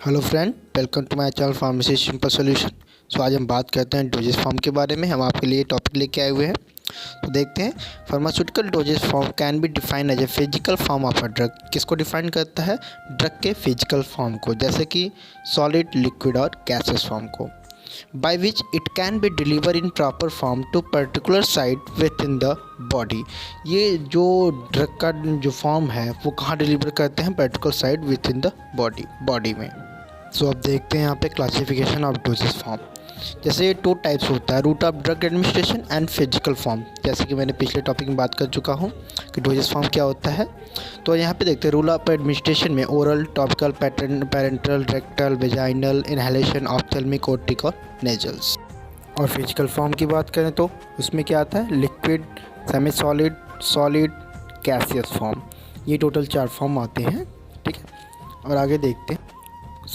Hello friend, welcome to my channel pharmacy simple solution. आज हम बात करते हैं डोजेस फॉर्म के बारे में। हम आपके लिए टॉपिक लेके आए हुए हैं। तो देखते हैं, pharmaceutical dosage form can be define as a physical form of a drug. किसको डिफाइन करता है? ड्रग के फिजिकल फॉर्म को, जैसे कि सॉलिड, लिक्विड और गैसेस फॉर्म को, by which it can be delivered in proper form to particular site within the body। ये जो ड्रग का जो फॉर्म है वो कहाँ डिलीवर करते हैं? Particular site within the body में। अब देखते हैं यहाँ पे क्लासिफिकेशन ऑफ डोजेस फॉर्म। जैसे टू टाइप्स होता है, route of drug administration and physical form. जैसे कि मैंने पिछले टॉपिक में बात कर चुका हूँ कि डोजेस फॉर्म क्या होता है। तो यहाँ पे देखते हैं, रूल ऑफ एडमिनिस्ट्रेशन में oral, topical, parental, rectal, vaginal, inhalation, ophthalmic, otic और नेजल्स। और फिजिकल फॉर्म की बात करें तो उसमें क्या आता है? Liquid, semi solid, solid, gaseous form. ये टोटल 4 फॉर्म आते हैं, ठीक है। और आगे देखते हैं।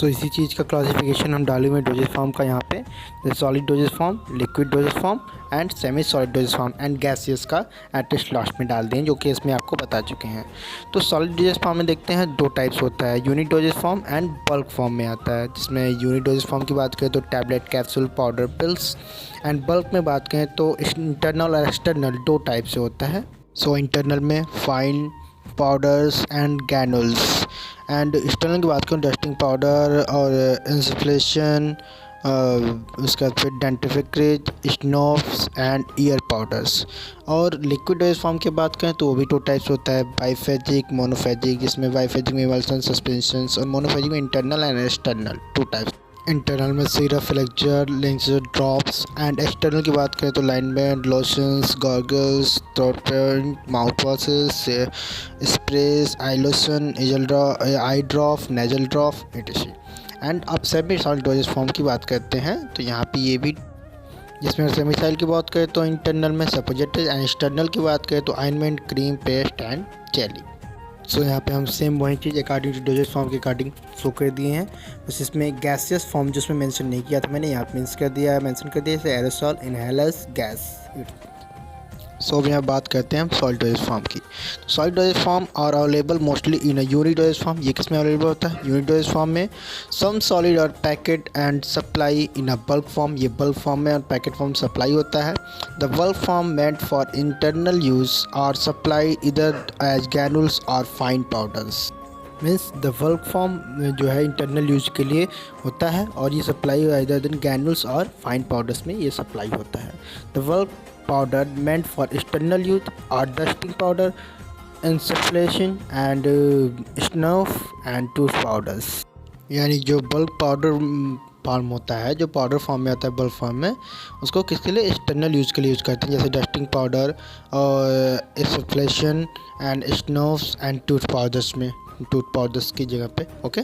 इसी चीज़ का क्लासिफिकेशन हम डालेंगे डोजेस फॉर्म का यहाँ पे। Solid dosage form, liquid dosage form and semi solid dosage form and gaseous का एटलीस्ट लास्ट में डाल दें, जो कि इसमें आपको बता चुके हैं। तो सॉलिड डोजेस फॉर्म में देखते हैं 2 टाइप्स होता है, unit dosage form and bulk form में आता है। जिसमें यूनिट डोजेस फॉर्म की बात करें तो tablet, capsule, powder, pills. And bulk में बात करें तो इंटरनल और एक्सटर्नल 2 टाइप से होता है। इंटरनल में fine powders and granules, and external की बात करूँ डस्टिंग पाउडर और इंसुफ्लेशन, उसके बाद फिर डेंटिफिक्रेज, स्नोफ्स एंड ईयर पाउडर्स। और लिक्विड डोजेस फॉर्म की बात करें तो वो भी 2 टाइप्स होता है, बाइफेजिक, मोनोफेजिक। जिसमें बाइफेजिक में इमल्सन, सस्पेंशंस, और मोनोफेजिक में internal and external 2 types. Internal में सिरप, एलेक्सर, लेंसर, ड्रॉप्स। एंड एक्सटर्नल की बात करें तो liniment, lotions, gargles, throat paint, mouth washes, sprays, eye lotion, eye drop, nasal drop, etc। And अब सेमी सॉलिड डोजेस फॉर्म की बात करते हैं तो यहाँ पे ये भी, जिसमें सेमी सॉलिड की बात करें तो इंटरनल में सपोजिटरी एंड एक्सटर्नल की बात करें तो ointment, cream, paste and jelly. यहाँ पे हम सेम वही चीज़ अकॉर्डिंग टू डोजेस फॉर्म के अकॉर्डिंग शो कर दिए हैं। बस इसमें गैसियस फॉर्म जिसमें मेंशन नहीं किया था मैंने, यहाँ पे मेंशन कर दिया जैसे एरोसॉल, इनहेलर्स, गैस। अब यहाँ बात करते हैं हम सॉलिड डोजेस फॉर्म की। Solid dosage form are available mostly in a unit dosage form. ये किस में अवेलेबल होता है? यूनिट डोजेस फॉर्म में। सम सॉलिड और packet and supply in a bulk form. ये बल्क फॉर्म में और पैकेट फॉर्म सप्लाई होता है। The bulk form meant for internal use और सप्लाई इधर एज ग्रैनुल्स और fine powders. Means the bulk form जो है इंटरनल यूज के लिए होता है और ये सप्लाई इधर देन ग्रैनुल्स और फाइन पाउडर्स में ये सप्लाई होता है। The bulk powder meant for external use are dusting powder, insufflation and snuff and tooth powders। यानी जो बल्क पाउडर फॉर्म होता है, जो पाउडर फॉर्म में आता है बल्क फॉर्म में, उसको किसके लिए? एक्सटर्नल यूज़ के लिए यूज़ करते हैं, जैसे डस्टिंग पाउडर और इंसुफ्लेशन एंड स्नोफ्स एंड टूथ पाउडर्स में, टूथ पाउडर्स की जगह पे। ओके,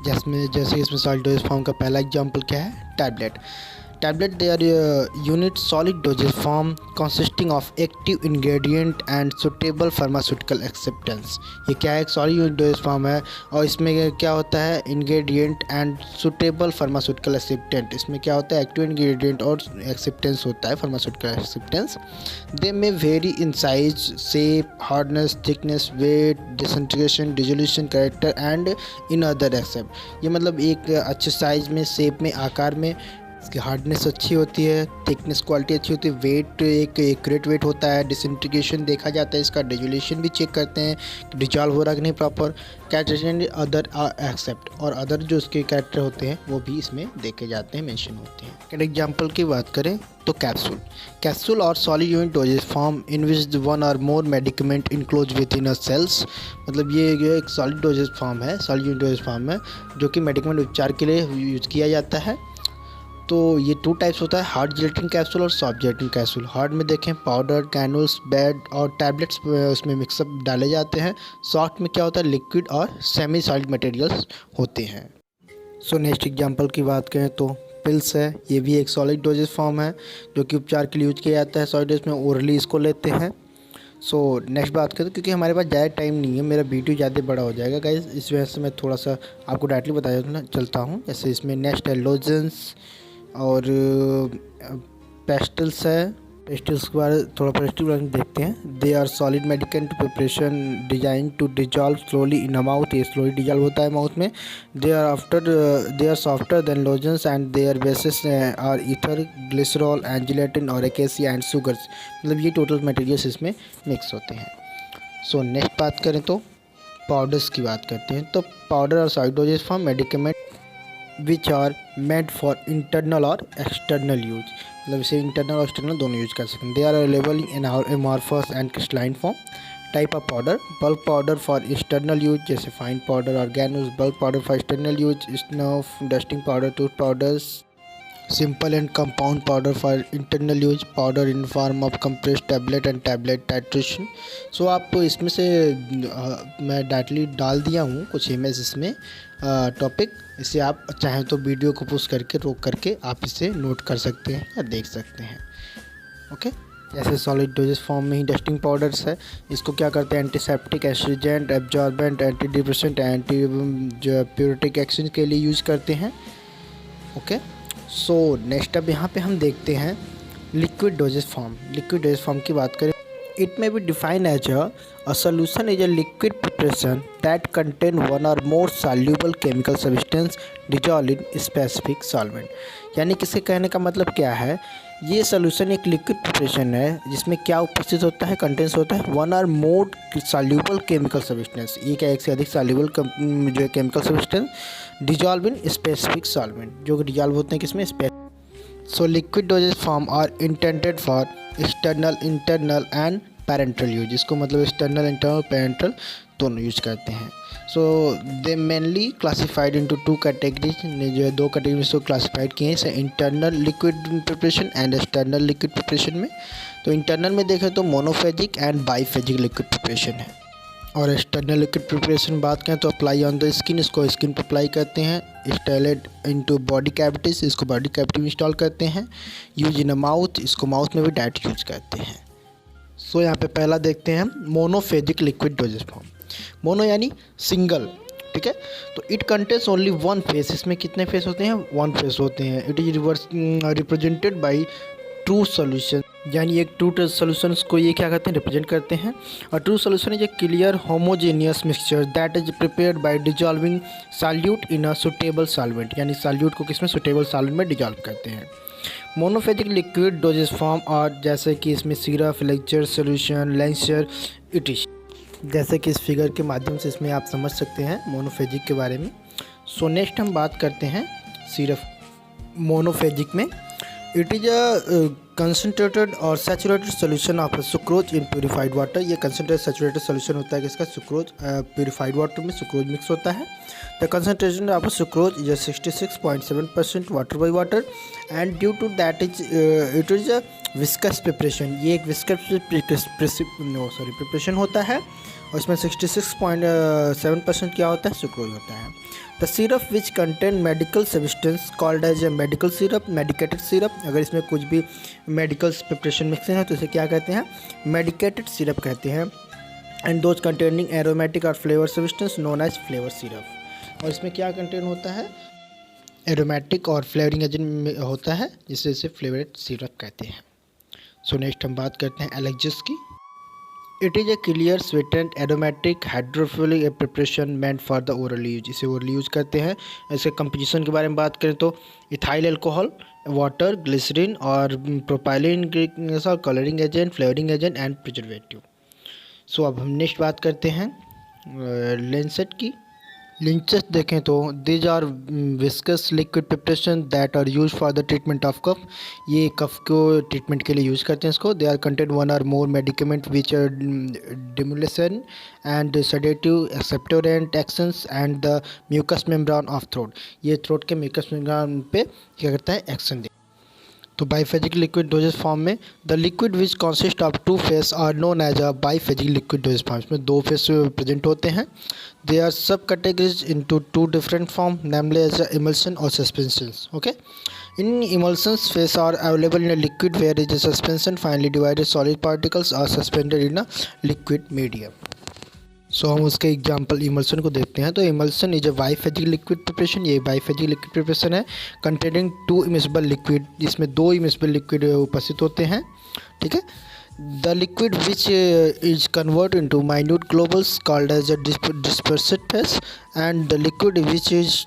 जैसे इसमें सॉलिड डोजेस फॉर्म का पहला एग्जांपल क्या है? Tablet. Tablet, they are a unit solid dosage form consisting of active ingredient and suitable pharmaceutical acceptance। ये क्या है? एक सॉलिड यूनिट डोजेज फॉर्म है और इसमें क्या होता है? Ingredient and suitable pharmaceutical acceptant. इसमें क्या होता है? एक्टिव इंग्रेडिएंट और एक्सेप्टेंस होता है, pharmaceutical acceptance. They may vary in size, shape, hardness, thickness, weight, disintegration, dissolution, character and in other except. ये मतलब एक अच्छे साइज में, शेप में, आकार में, इसकी हार्डनेस अच्छी होती है, थिकनेस क्वालिटी अच्छी होती है, वेट एक एक्यूरेट वेट होता है, डिसइंटीग्रेशन देखा जाता है, इसका डिसोल्यूशन भी चेक करते हैं कि डिजॉल्व हो रहा कि नहीं प्रॉपर, कैरेक्टर अदर एक्सेप्ट, और अदर जो उसके कैरेक्टर होते हैं वो भी इसमें देखे जाते हैं, मेंशन होते हैं। एक एग्जांपल की बात करें तो कैप्सूल और solid unit dosage form in which 1 or more medicament enclose within a cells. मतलब ये एक सॉलिड डोजेज फॉर्म है, सॉलिड यूनिट डोजेज फॉर्म है, जो कि मेडिकमेंट उपचार के लिए यूज़ किया जाता है। तो ये 2 टाइप्स होता है, हार्ड जेलेटिन कैप्सूल और सॉफ्ट जेलेटिन कैप्सूल। हार्ड में देखें पाउडर, ग्रैनुल्स, बेड और टैबलेट्स उसमें मिक्सअप डाले जाते हैं। सॉफ्ट में क्या होता है? लिक्विड और सेमी सॉलिड मटेरियल्स होते हैं। नेक्स्ट एग्जांपल की बात करें तो पिल्स है। ये भी एक सॉलिड डोजेज फॉर्म है जो कि उपचार के लिए यूज किया जाता है। सॉलिड डोज में ओरली इसको लेते हैं। नेक्स्ट बात करें, क्योंकि हमारे पास ज़्यादा टाइम नहीं है, मेरा वीडियो ज़्यादा बड़ा हो जाएगा गाइस, इस वजह से मैं थोड़ा सा आपको डायरेक्टली बताया चलता हूँ। जैसे इसमें नेक्स्ट है लोजेंस और पेस्टल्स है, पेस्टिल्स के बारे थोड़ा पेस्टिल देखते हैं। They are solid medicament preparation design to dissolve slowly in mouth, ये स्लोली डिजॉल्व होता है माउथ में। They are softer than lozenges and their basis are either, glycerol and gelatin और एकेसिया एंड शुगर्स, मतलब ये total materials इसमें mix होते हैं। सो नेक्स्ट बात करें तो पाउडर्स की बात करते हैं। तो पाउडर और solid dosage form medicament which are made for internal और एक्सटर्नल यूज, मतलब इसे इंटरनल और एक्सटर्नल दोनों यूज कर सकते हैं। They are available in amorphous and crystalline form. Type of powder, bulk powder for external use जैसे फाइन पाउडर और granules, bulk powder for external use snuff, dusting powder, tooth powders, simple and compound powder for internal use, powder in form of compressed tablet and tablet titration. So आप इसमें से मैं directly डाल दिया हूँ कुछ image इसमें टॉपिक, इसे आप चाहें तो वीडियो को पुश करके रोक करके आप इसे नोट कर सकते हैं या देख सकते हैं। ओके, जैसे सॉलिड डोजेस फॉर्म में ही डस्टिंग पाउडर्स है, इसको क्या करते हैं antiseptic, astringent, absorbent, anti depressant, anti pruritic action के लिए यूज़ करते हैं। ओके, सो नेक्स्ट अब यहाँ पे हम देखते हैं liquid dosage form. Liquid dosage form की बात करें, it may be defined as a solution is a liquid preparation that contain one or more soluble chemical substance dissolved in specific solvent। यानी किसके कहने का मतलब क्या है, ये सोल्यूशन एक लिक्विड प्रिपरेशन है जिसमें क्या उपस्थित होता है, कंटेंस होता है one or more soluble chemical substance, ये क्या एक से अधिक सॉल्यूबल जो chemical substance dissolve in specific solvent, जो डिजॉल्व होते हैं किसमें, so liquid dosage form are intended for external, internal and parental use. इसको मतलब एक्सटर्नल, इंटरनल, पेरेंटल दोनों यूज करते हैं। So they mainly classified into two categories, ने जो है दो कैटेगरीज को क्लासिफाइड किए हैं, internal liquid preparation and external liquid preparation में। तो इंटरनल में देखें तो monophasic and biphasic liquid preparation है, और एक्सटर्नल लिक्विड प्रिपरेशन बात करें तो अप्लाई ऑन द स्किन, इसको स्किन पर अप्लाई करते हैं। इंस्टॉलेड इनटू बॉडी कैविटीज, इसको बॉडी कैविटी में इंस्टॉल करते हैं। यूज इन अ माउथ, इसको माउथ में भी डायरेक्ट यूज करते हैं। सो यहाँ पे पहला देखते हैं monophasic liquid dosage form. Mono यानी सिंगल, ठीक है, तो it contains only one face, इसमें कितने फेस होते हैं, वन फेस होते हैं। It is represented by true solution, यानी एक ट्रू सोल्यूशन को ये क्या करते हैं, रिप्रेजेंट करते हैं। और true solution is a clear homogeneous mixture that is prepared by dissolving solute in a suitable solvent, यानी सॉल्यूट को किसमें, सुटेबल सॉल्वेंट में डिजॉल्व करते हैं। मोनोफेजिक लिक्विड डोजेज फॉर्म और जैसे कि इसमें सिरप, लेक्चर, सोल्यूशन, लेंसर, इटिश, जैसे कि इस फिगर के माध्यम से इसमें आप समझ सकते हैं मोनोफेजिक के बारे में। सो नेक्स्ट हम बात करते हैं सिरप मोनोफेजिक में। इट इज़ अ कंसनट्रेटेड और saturated solution of sucrose in purified water. ये कंसनट्रेटेड सैचुरेटेड सोल्यूशन होता है किसका, सुक्रोज, प्यूरिफाइड वाटर में सुक्रोज मिक्स होता है। The concentration of sucrose is 66.7% water by water and due to that it is a viscous preparation, ये एक viscous preparation होता है और इसमें 66.7% क्या होता है, सुक्रोज होता है। The syrup which contain medical substance called as a medical syrup, medicated syrup, अगर इसमें कुछ भी मेडिकल प्रिपरेशन मिक्सिंग है तो इसे क्या कहते हैं, मेडिकेटेड सिरप कहते हैं। एंड दोज कंटेनिंग एरोमेटिक और flavour substance known as flavour syrup, और इसमें क्या कंटेन होता है, एरोमेटिक और फ्लेवरिंग एजेंट होता है जिसे इसे फ्लेवर्ड सिरप कहते हैं। सो नेक्स्ट हम बात करते हैं एलेक्सिस की। It is a clear sweetened aromatic hydrophilic preparation meant for the oral use, इसे ओरल यूज करते हैं। इसके कंपोजिशन के बारे में बात करें तो इथाइल अल्कोहल, वाटर, ग्लिसरीन और propylene, colouring agent, flavouring agent and preservative. So अब हम नेक्स्ट बात करते हैं लेंसेट की। लिंचेस देखें तो these are viscous liquid preparation that are use for the treatment of cough, ये कफ को ट्रीटमेंट के लिए यूज़ करते हैं इसको। They are content one or more medicament which are demulcent and sedative, expectorant actions and the mucous membrane of throat, ये throat के mucous membrane पे क्या करता है, एक्शन दे। तो बाईफेजिक लिक्विड डोजेज फॉर्म में the liquid which consist of two phase are known as a biphasic liquid dosage form, इसमें दो फेस प्रेजेंट होते हैं। They are sub categories into two different form namely as a emulsion और suspensions. Okay, in emulsions phase are available in a liquid where is a suspension finally divided solid particles are suspended in a liquid medium. So हम उसके example emulsion को देखते हैं। तो emulsion is a biphasic liquid preparation, ये biphasic liquid preparation है containing two immiscible liquid, इसमें दो इमिसिबल लिक्विड उपस्थित होते हैं। ठीक है, the liquid which is convert into minute globules called as a dispersive phase and the liquid which is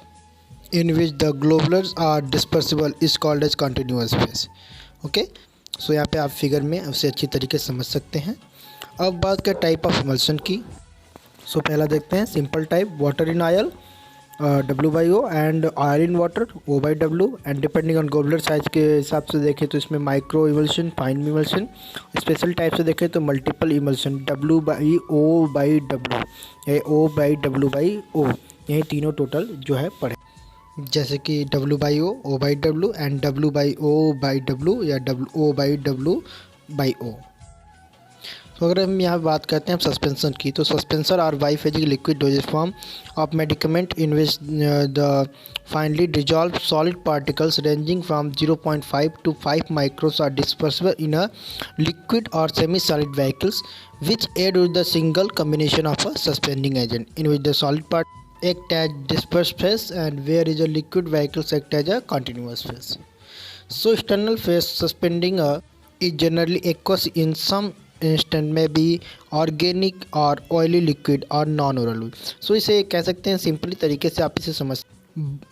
in which the globules are dispersible is called as continuous phase. Okay, so यहाँ पे आप figure में उसे अच्छी तरीके से समझ सकते हैं। अब बात करें टाइप ऑफ इमल्सन की। सो पहला देखते हैं simple type, water in oil W/O and oil in water O/W and depending on globular size के हिसाब से देखें तो इसमें micro emulsion, fine emulsion, special type से देखें तो मल्टीपल इमल्शन W/O/W, ये O/W/O, यही तीनों टोटल जो है पढ़े, जैसे कि W/O, O/W एंड W/O/W या O/W/O। तो अगर हम यहाँ बात करते हैं सस्पेंशन की, तो suspensions are biphasic liquid dosage form of medicament in which the finely dissolve solid particles ranging from 0.5 to 5 microns are dispersible in a liquid or semi-solid vehicles which aid with the single combination of a suspending agent in which the solid part act as dispersed phase and where is a liquid vehicles act as a continuous phase. So external phase suspending is generally aqueous in some instant में भी organic और oily liquid और non oral. सो इसे कह सकते हैं simply तरीके से आप इसे समझ,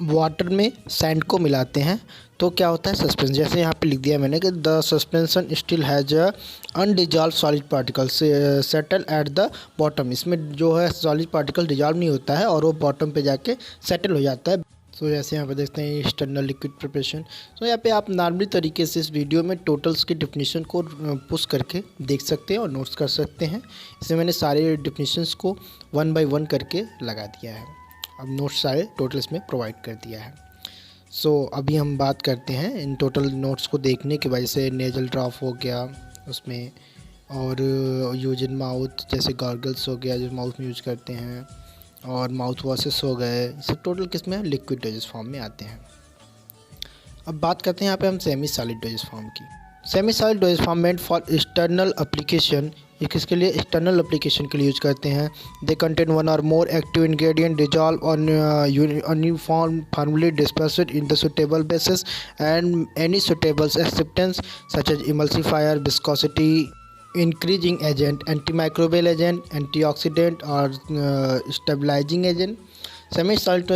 वाटर में सैंड को मिलाते हैं तो क्या होता है सस्पेंशन, जैसे यहाँ पे लिख दिया मैंने कि the suspension still has a undissolved solid particle settle at the bottom, इसमें जो है सॉलिड पार्टिकल डिजॉल्व नहीं होता है और वो बॉटम पे जाके सेटल हो जाता है। सो जैसे यहाँ पे देखते हैं एक्सटर्नल लिक्विड प्रिपरेशन। सो यहाँ पे आप नॉर्मली तरीके से इस वीडियो में टोटल्स की डिफिनीशन को पुश करके देख सकते हैं और नोट्स कर सकते हैं। इसमें मैंने सारे डिफिनीशंस को 1 by 1 करके लगा दिया है, अब नोट्स सारे टोटल्स में प्रोवाइड कर दिया है। सो अभी हम बात करते हैं इन टोटल नोट्स को देखने की वजह से, नेजल ड्रॉप हो गया उसमें, और यूज इन माउथ जैसे गार्गल्स हो गया जो माउथ में यूज करते हैं, और माउथ वॉशेस हो गए, सब टोटल किस में लिक्विड डोजेज फॉर्म में आते हैं। अब बात करते हैं यहाँ पे हम सेमी सॉलिड डोजेज फॉर्म की। Semi solid dosage form meant for external application, ये किसके लिए, एक्सटर्नल एप्लीकेशन के लिए यूज करते हैं। दे contain one or more active ingredient dissolve on uniformly dispersed in the suitable basis and any suitable acceptance such as emulsifier, viscosity increasing agent, antimicrobial agent, antioxidant or stabilising agent. Semi solid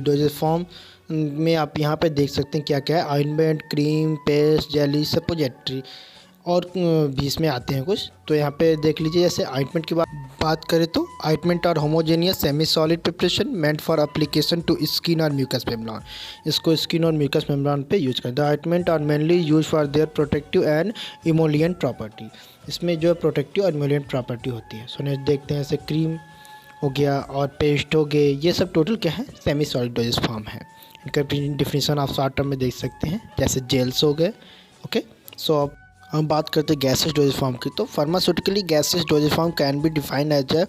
dosage form में आप यहाँ पे देख सकते हैं क्या क्या है, ointment, cream, paste, jelly, suppository और भी इसमें आते हैं कुछ। तो यहाँ पे देख लीजिए, जैसे ऑइंटमेंट की बात करें तो ऑइंटमेंट और homogeneous semi solid preparation meant for application to skin और म्यूकस मेम्ब्रेन, इसको स्किन और म्यूकस मेम्ब्रेन पे यूज करते हैं। Ointment are mainly use for their protective and emollient property, इसमें जो प्रोटेक्टिव और इमोलिएंट प्रॉपर्टी होती है। सो नेक्स्ट देखते हैं, जैसे क्रीम हो गया और पेस्ट हो गए, ये सब टोटल क्या है, सेमी सॉलिड डोजेज फॉर्म है। इनका डिफिनीशन आप शॉर्ट टर्म में देख सकते हैं, जैसे जेल्स हो गए। ओके, सो अब हम बात करते हैं गैसेस डोजेज फॉर्म की। तो pharmaceutically gases dosage form can be defined as a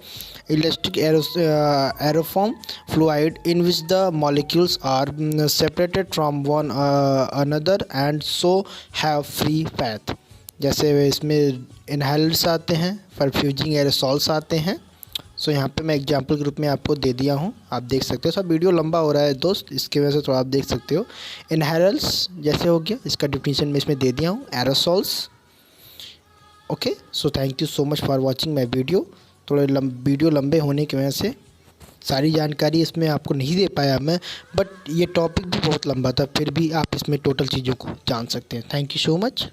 elastic aeroform fluid in which the molecules are separated from one another and so have free path, जैसे इसमें इनहेलर्स आते हैं, परफ्यूजिंग एरोसॉल्स आते हैं। सो यहाँ पे मैं एग्जांपल के रूप में आपको दे दिया हूँ, आप देख सकते हो। सब वीडियो लंबा हो रहा है दोस्त, इसकी वजह से थोड़ा आप देख सकते हो। इनहेलर्स जैसे हो गया, इसका डिफिनीशन मैं इसमें दे दिया हूँ, aerosols. Okay, so thank you so much for watching my video. थोड़े वीडियो लंबे होने की वजह से सारी जानकारी इसमें आपको नहीं दे पाया मैं, बट ये टॉपिक भी बहुत लंबा था, फिर भी आप इसमें टोटल चीज़ों को जान सकते हैं। Thank you so much.